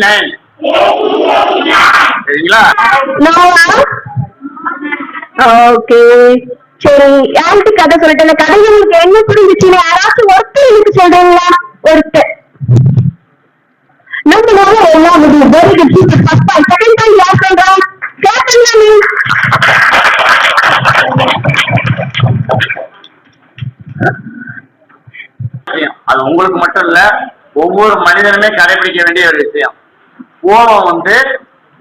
89. சரிங்களா? ஓகே சரி, யாருக்கு கதை சொல்லிட்டு இந்த கதை உங்களுக்கு என்ன புரிஞ்சிச்சு? யாராச்சும் ஒருத்தர் எனக்கு சொல்றீங்களா? ஒருத்தர். நம்மளால எல்லாம் முடியும். Very good super. First point. Second point யார் சொல்றா? கேட்கலாம் நீ. அது உங்களுக்கு மட்டும் இல்ல, ஒவ்வொரு மனிதனுமே கடைபிடிக்க வேண்டிய ஒரு விஷயம். கோபம்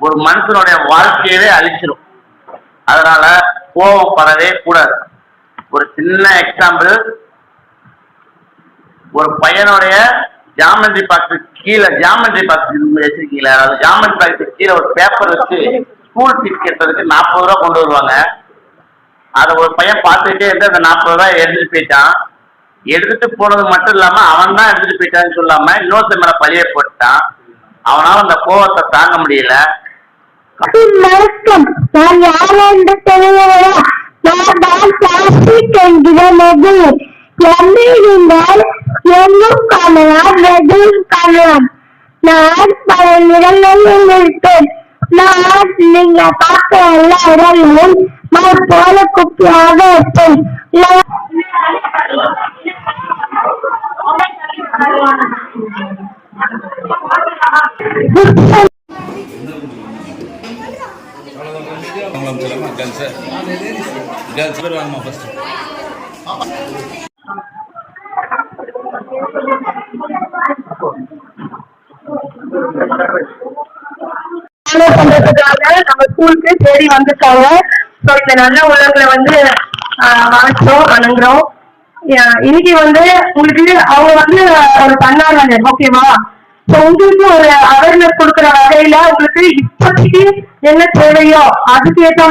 ஒரு மனுஷனுடைய வாழ்க்கையவே அழிச்சிடும். அதனால கோபம் படவே கூடாது. ஒரு சின்ன எக்ஸாம்பிள், ஒரு பையனுடைய ஜாமெட்ரி பாக்ஸ் கீழே வச்சிருக்கீங்களா? அதாவது ஜாமெட்ரி பாக்ஸ் கீழே ஒரு பேப்பர் வச்சு ஸ்கூல் ஃபீஸ் கட்டுறதுக்கு 40 ரூபா கொண்டு வருவாங்க. அதை ஒரு பையன் பார்த்துக்கிட்டே இருந்து அந்த 40 ரூபாய் எடுத்துட்டு போயிட்டான். எடுத்துட்டு போனது மட்டும் இல்லாம அவன் தான் எடுத்துட்டு போயிட்டான்னு சொல்லாம இன்னொருத்த மேல பழிய போட்டான். அவனால அந்த கோவத்தை தாங்க முடியல. வணக்கம், நான் யார் என்று தெரியவில்லை. நான் தான் பிளாஸ்டிக் என்கிற நெகிழி. என்னை நீங்கள் எங்கும் காணலாம், எதிலும் காணலாம். நான் பல நிறங்களில் இருப்பேன். நான் நீங்க பார்க்க எல்லா இடங்களிலும் நான் போல குப்பியாக இருப்பேன். பண்றதுக்காக நம்ம ஸ்கூலுக்கு தேடி வந்துட்டாங்க. இந்த நல்ல உள்ளங்களை வாழ்த்தோம், வணங்குறோம். இன்னைக்கு உங்களுக்கு அவங்க ஒரு தன்னார்வலர், ஓகேவா? உங்களுக்கு ஒரு அவேர்னஸ் கொடுக்குற வகையில உங்களுக்கு இப்போதைக்கு என்ன தேவையோ அதுக்கு ஏற்ற